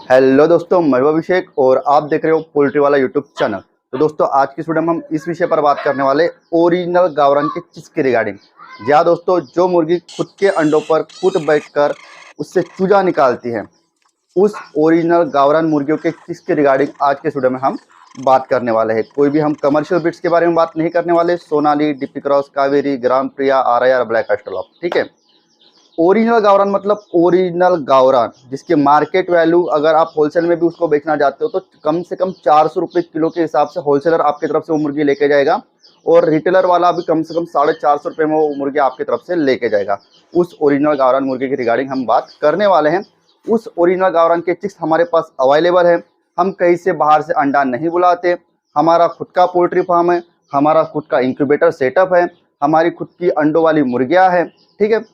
Hello दोस्तों, मैं हूं अभिषेक और आप देख रहे हो पोल्ट्री वाला यूट्यूब चैनल। तो दोस्तों, आज की इस वीडियो में हम इस विषय पर बात करने वाले ओरिजिनल गावरान के चिक्स के रिगार्डिंग। जी हाँ दोस्तों, जो मुर्गी खुद के अंडों पर खुद बैठकर उससे चूजा निकालती है, उस ओरिजिनल गावरान मुर्गियों के चिक्स के रिगार्डिंग आज के इस वीडियो में हम बात करने वाले हैं। कोई भी हम कमर्शियल ब्रीड्स के बारे में बात नहीं करने वाले। सोनाली, डीपी क्रॉस, कावेरी, ग्राम प्रिया, आरआईआर, ब्लैक एस्ट्रोलॉप, ठीक है। ओरिजिनल गावरान मतलब ओरिजिनल गावरान जिसके मार्केट वैल्यू अगर आप होलसेल में भी उसको बेचना चाहते हो तो कम से कम 400 रुपये किलो के हिसाब से होलसेलर आपकी तरफ से वो मुर्गी लेके जाएगा, और रिटेलर वाला भी कम से कम 450 रुपये में वो मुर्गी आपकी तरफ से लेके जाएगा। उस ओरिजिनल गावरान मुर्गी की रिगार्डिंग हम बात करने वाले हैं। उस ओरिजिनल गावरान के चिक्स हमारे पास अवेलेबल है। हम कहीं से बाहर से अंडा नहीं बुलाते। हमारा खुद का पोल्ट्री फार्म है, हमारा खुद का इंक्यूबेटर सेटअप है, हमारी खुद की अंडों वाली मुर्गियाँ हैं, ठीक है।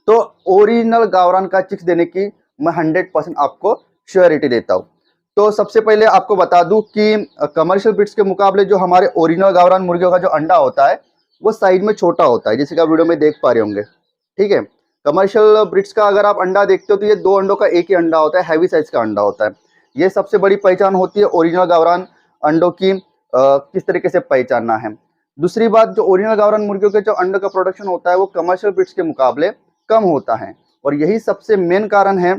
तो ओरिजिनल गावरान का चिक्स देने की मैं 100% आपको श्योरिटी देता हूँ। तो सबसे पहले आपको बता दूं कि कमर्शियल ब्रीड्स के मुकाबले जो हमारे ओरिजिनल गावरान मुर्गियों का जो अंडा होता है वो साइज में छोटा होता है, जैसे कि आप वीडियो में देख पा रहे होंगे, ठीक है। कमर्शियल ब्रीड्स का अगर आप अंडा देखते हो तो ये 2 अंडों का एक ही अंडा होता है, हैवी साइज का अंडा होता है। ये सबसे बड़ी पहचान होती है ओरिजिनल गावरान अंडों की, किस तरीके से पहचानना है। दूसरी बात, जो ओरिजिनल गावरान मुर्गियों के जो अंडों का प्रोडक्शन होता है वो कमर्शियल ब्रीड्स के मुकाबले कम होता है, और यही सबसे मेन कारण है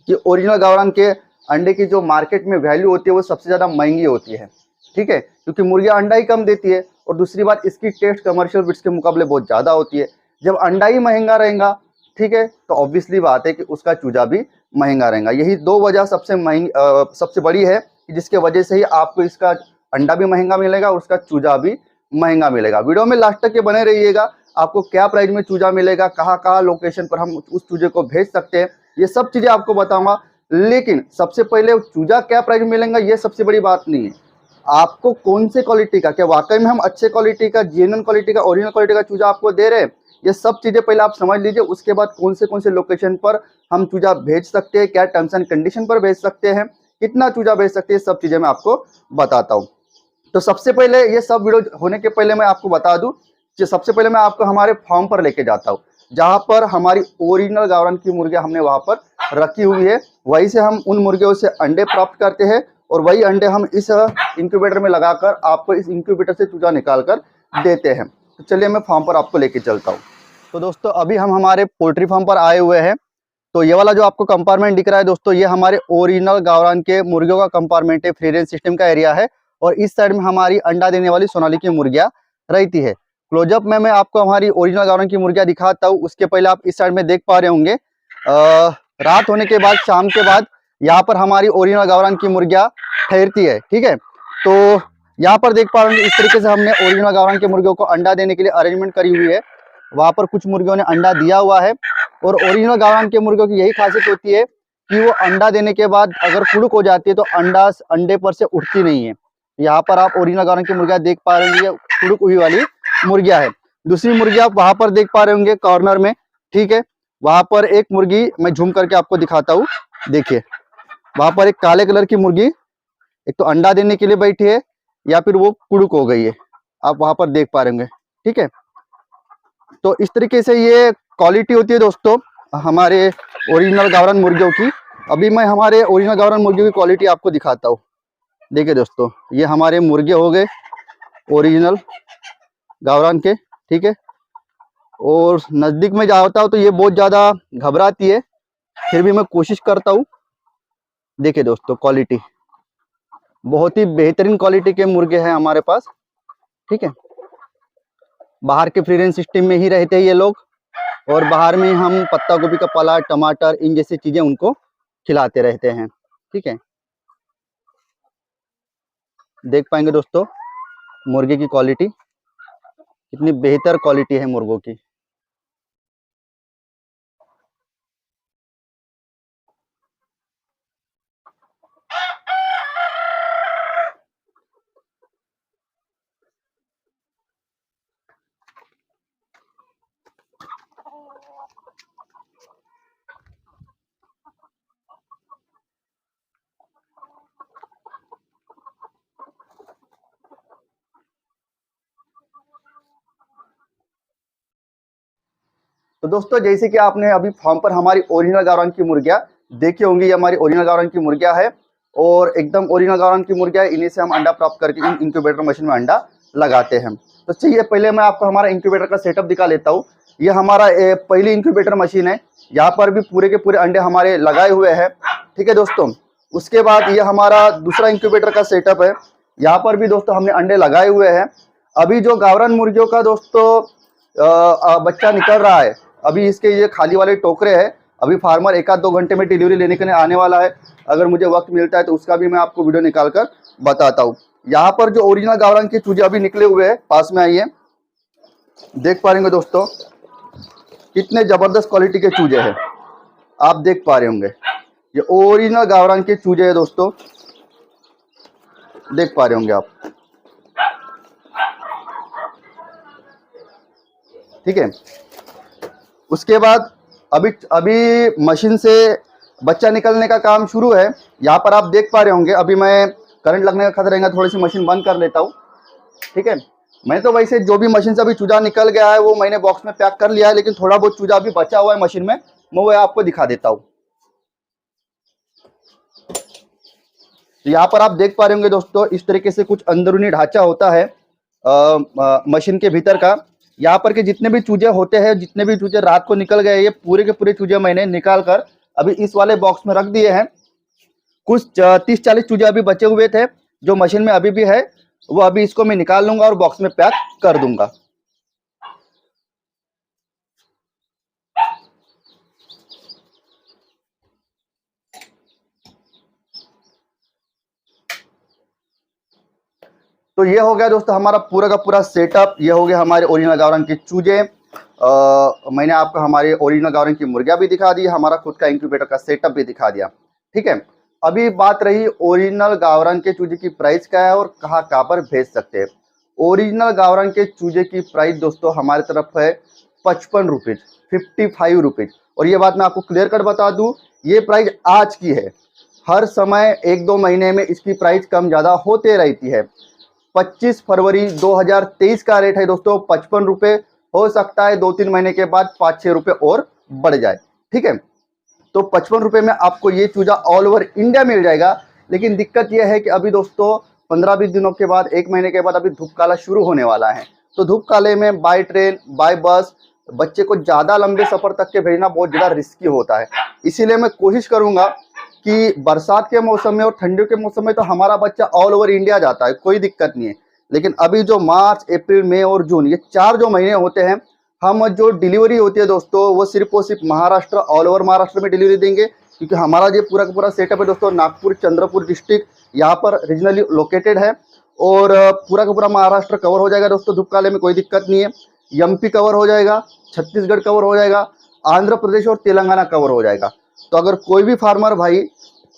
कि ओरिजिनल गावरान के अंडे की जो मार्केट में वैल्यू होती है वो सबसे ज़्यादा महंगी होती है, ठीक है, क्योंकि मुर्गियाँ अंडा ही कम देती है। और दूसरी बात, इसकी टेस्ट कमर्शियल ब्रीड्स के मुकाबले बहुत ज़्यादा होती है। जब अंडा ही महंगा रहेगा, ठीक है, तो ऑब्वियसली बात है कि उसका चूजा भी महंगा रहेगा। यही दो वजह सबसे बड़ी है कि जिसके वजह से ही आपको इसका अंडा भी महंगा मिलेगा और उसका चूजा भी महंगा मिलेगा। वीडियो में लास्ट तक के बने रहिएगा। आपको क्या प्राइस में चूजा मिलेगा, कहाँ कहाँ लोकेशन पर हम उस चूजे को भेज सकते हैं, ये सब चीज़ें आपको बताऊंगा। लेकिन सबसे पहले चूजा क्या प्राइस में मिलेगा ये सबसे बड़ी बात नहीं है। आपको कौन से क्वालिटी का, क्या वाकई में हम अच्छे क्वालिटी का, जेन्युइन क्वालिटी का, ओरिजिनल क्वालिटी का चूजा आपको दे रहे हैं, ये सब चीज़ें पहले आप समझ लीजिए। उसके बाद कौन से लोकेशन पर हम चूजा भेज सकते हैं, क्या टर्म्स एंड कंडीशन पर भेज सकते हैं, कितना चूजा भेज सकते हैं, सब चीज़ें मैं आपको बताता हूँ। तो सबसे पहले ये सब वीडियो होने के पहले मैं आपको बता दूं कि सबसे पहले मैं आपको हमारे फार्म पर लेके जाता हूँ, जहां पर हमारी ओरिजिनल गावरान की मुर्गियां हमने वहां पर रखी हुई है। वहीं से हम उन मुर्गियों से अंडे प्राप्त करते हैं, और वही अंडे हम इस इंक्यूबेटर में लगाकर आपको इस इंक्यूबेटर से चूजा निकाल कर देते हैं। तो चलिए मैं फार्म पर आपको लेके चलता हूँ। तो दोस्तों, अभी हम हमारे पोल्ट्री फार्म पर आए हुए हैं। तो ये वाला जो आपको कंपार्टमेंट दिख रहा है दोस्तों, ये हमारे ओरिजिनल गावरान के मुर्गियों का कंपार्टमेंट है, फ्री रेंज सिस्टम का एरिया है। और इस साइड में हमारी अंडा देने वाली सोनाली की मुर्गियां रहती है। क्लोजअप में मैं आपको हमारी ओरिजिनल गावरान की मुर्गियां दिखाता हूँ। उसके पहले आप इस साइड में देख पा रहे होंगे, रात होने के बाद, शाम के बाद यहाँ पर हमारी ओरिजिनल गावरान की मुर्गियां ठहरती है, ठीक है। तो यहाँ पर देख पा रहे होंगे, इस तरीके से हमने ओरिजिनल गावरान के मुर्गियों को अंडा देने के लिए अरेंजमेंट करी हुई है। वहां पर कुछ मुर्गियों ने अंडा दिया हुआ है। और ओरिजिनल गावरान के मुर्गियों की यही खासियत होती है कि वो अंडा देने के बाद अगर कुड़ुक हो जाती है तो अंडे पर से उठती नहीं है। यहाँ पर आप ओरिजिनल गावरान की मुर्गियां देख पा रहे होंगे, कुड़ुक हुई वाली मुर्गियां है। दूसरी मुर्गियां आप वहां पर देख पा रहे होंगे कॉर्नर में, ठीक है। वहां पर एक मुर्गी मैं झूम करके आपको दिखाता हूँ, देखिए। वहां पर एक काले कलर की मुर्गी एक तो अंडा देने के लिए बैठी है, या फिर वो कुड़ुक हो गई है, आप वहां पर देख पा रहे होंगे, ठीक है। तो इस तरीके से ये क्वालिटी होती है दोस्तों हमारे ओरिजिनल गावरान मुर्गियों की। अभी मैं हमारे ओरिजिनल गावरान मुर्गियों की क्वालिटी आपको दिखाता हूँ। देखिए दोस्तों, ये हमारे मुर्गे हो गए ओरिजिनल गावरान के, ठीक है। और नज़दीक में जाता हूँ तो ये बहुत ज़्यादा घबराती है, फिर भी मैं कोशिश करता हूँ। देखिए दोस्तों, क्वालिटी बहुत ही बेहतरीन क्वालिटी के मुर्गे हैं हमारे पास, ठीक है। बाहर के फ्री रेंज सिस्टम में ही रहते हैं ये लोग, और बाहर में हम पत्ता गोभी का पला, टमाटर, इन जैसी चीजें उनको खिलाते रहते हैं, ठीक है। देख पाएंगे दोस्तों मुर्गे की क्वालिटी, कितनी बेहतर क्वालिटी है मुर्गों की। तो दोस्तों, जैसे कि आपने अभी फार्म पर हमारी ओरिजिनल गावरान की मुर्गियां देखी होंगी, ये हमारी ओरिजिनल गावरान की मुर्गियाँ है और एकदम ओरिजिनल गावरान की मुर्गियाँ, इन्हीं से हम अंडा प्राप्त करके इन इंक्यूबेटर मशीन में अंडा लगाते हैं। तो चलिए पहले मैं आपको हमारा इंक्यूबेटर का सेटअप दिखा लेता हूँ। ये हमारा पहली इंक्यूबेटर मशीन है, यहाँ पर भी पूरे के पूरे अंडे हमारे लगाए हुए हैं। ठीक है दोस्तों, उसके बाद ये हमारा दूसरा इंक्यूबेटर का सेटअप है, यहाँ पर भी दोस्तों हमने अंडे लगाए हुए हैं। अभी जो गावरान मुर्गियों का दोस्तों बच्चा निकल रहा है, अभी इसके ये खाली वाले टोकरे हैं, अभी फार्मर 1-2 घंटे में डिलीवरी लेने के लिए आने वाला है। अगर मुझे वक्त मिलता है तो उसका भी मैं आपको वीडियो निकाल कर बताता हूँ। यहाँ पर जो ओरिजिनल गावरान के चूजे अभी निकले हुए हैं, पास में आइए, देख पा रहे होंगे दोस्तों कितने जबरदस्त क्वालिटी के चूजे हैं, आप देख पा रहे होंगे। ये ओरिजिनल गावरान के चूजे हैं दोस्तों, देख पा रहे होंगे आप। ठीक है, उसके बाद अभी मशीन से बच्चा निकलने का काम शुरू है। यहाँ पर आप देख पा रहे होंगे, अभी मैं करंट लगने का खतरा रहेगा, थोड़ी सी मशीन बंद कर लेता हूँ। ठीक है, मैं तो वैसे जो भी मशीन से अभी चूजा निकल गया है वो मैंने बॉक्स में पैक कर लिया है, लेकिन थोड़ा बहुत चूजा अभी बचा हुआ है मशीन में, मैं वो आपको दिखा देता हूँ। तो यहाँ पर आप देख पा रहे होंगे दोस्तों, इस तरीके से कुछ अंदरूनी ढांचा होता है मशीन के भीतर का। यहाँ पर के जितने भी चूजे होते हैं, जितने भी चूजे रात को निकल गए, ये पूरे के पूरे चूजे मैंने निकाल कर अभी इस वाले बॉक्स में रख दिए हैं। कुछ 30-40 चूजे अभी बचे हुए थे जो मशीन में अभी भी है, वो अभी इसको मैं निकाल लूंगा और बॉक्स में पैक कर दूंगा। तो ये हो गया दोस्तों हमारा पूरा का पूरा सेटअप। ये हो गया हमारे ओरिजिनल गावरान के चूजे। मैंने आपको हमारे ओरिजिनल गावरान की मुर्गियां भी दिखा दी, हमारा खुद का इंक्यूबेटर का सेटअप भी दिखा दिया। ठीक है, अभी बात रही ओरिजिनल गावरान के चूजे की प्राइस क्या है और कहाँ पर भेज सकते हैं। ओरिजिनल गावरान के चूजे की प्राइस दोस्तों हमारी तरफ है 55 रुपीज, 55 रुपीज। और ये बात मैं आपको क्लियर कट बता दूं, ये प्राइस आज की है, हर समय 1-2 महीने में इसकी प्राइस कम ज़्यादा होते रहती है। 25 फरवरी 2023 का रेट है दोस्तों 55 रुपये, हो सकता है 2-3 महीने के बाद 5-6 रुपये और बढ़ जाए। ठीक है, तो 55 रुपये में आपको ये चूजा ऑल ओवर इंडिया मिल जाएगा। लेकिन दिक्कत यह है कि अभी दोस्तों 15-20 दिनों के बाद, 1 महीने के बाद अभी धूप काला शुरू होने वाला है। तो धूप काले में बाय ट्रेन बाय बस बच्चे को ज़्यादा लंबे सफ़र तक के भेजना बहुत ज़्यादा रिस्की होता है। इसीलिए मैं कोशिश करूँगा कि बरसात के मौसम में और ठंडियों के मौसम में तो हमारा बच्चा ऑल ओवर इंडिया जाता है, कोई दिक्कत नहीं है। लेकिन अभी जो मार्च, अप्रैल, मई और जून, ये 4 जो महीने होते हैं, हम जो डिलीवरी होती है दोस्तों वो सिर्फ और सिर्फ महाराष्ट्र, ऑल ओवर महाराष्ट्र में डिलीवरी देंगे। क्योंकि हमारा जो पूरा का पूरा सेटअप है दोस्तों नागपुर चंद्रपुर डिस्ट्रिक्ट यहाँ पर रीजनली लोकेटेड है, और पूरा का पूरा महाराष्ट्र कवर हो जाएगा दोस्तों धूपकाले में, कोई दिक्कत नहीं है। एमपी कवर हो जाएगा, छत्तीसगढ़ कवर हो जाएगा, आंध्र प्रदेश और तेलंगाना कवर हो जाएगा। तो अगर कोई भी फार्मर भाई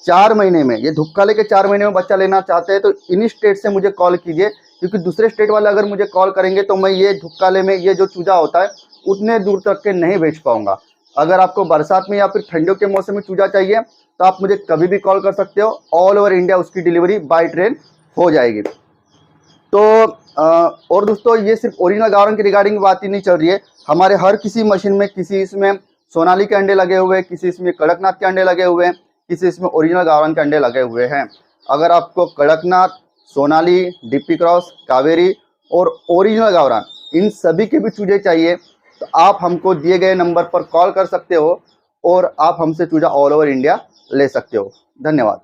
4 महीने में, ये धूपकाले के 4 महीने में बच्चा लेना चाहते हैं तो इन्हीं स्टेट से मुझे कॉल कीजिए। क्योंकि दूसरे स्टेट वाले अगर मुझे कॉल करेंगे तो मैं ये धूपकाले में ये जो चूजा होता है उतने दूर तक के नहीं भेज पाऊंगा। अगर आपको बरसात में या फिर ठंडियों के मौसम में चूजा चाहिए तो आप मुझे कभी भी कॉल कर सकते हो, ऑल ओवर इंडिया उसकी डिलीवरी बाय ट्रेन हो जाएगी। तो और दोस्तों ये सिर्फ ओरिजिनल गावरान की रिगार्डिंग बात ही नहीं चल रही है, हमारे हर किसी मशीन में किसी इसमें सोनाली के अंडे लगे हुए हैं, किसी इसमें कड़कनाथ के अंडे लगे हुए हैं, किसी इसमें ओरिजिनल गावरान के अंडे लगे हुए हैं। अगर आपको कड़कनाथ, सोनाली, डीपी क्रॉस, कावेरी और ओरिजिनल गावरान इन सभी के भी चूजे चाहिए तो आप हमको दिए गए नंबर पर कॉल कर सकते हो और आप हमसे चूजा ऑल ओवर इंडिया ले सकते हो। धन्यवाद।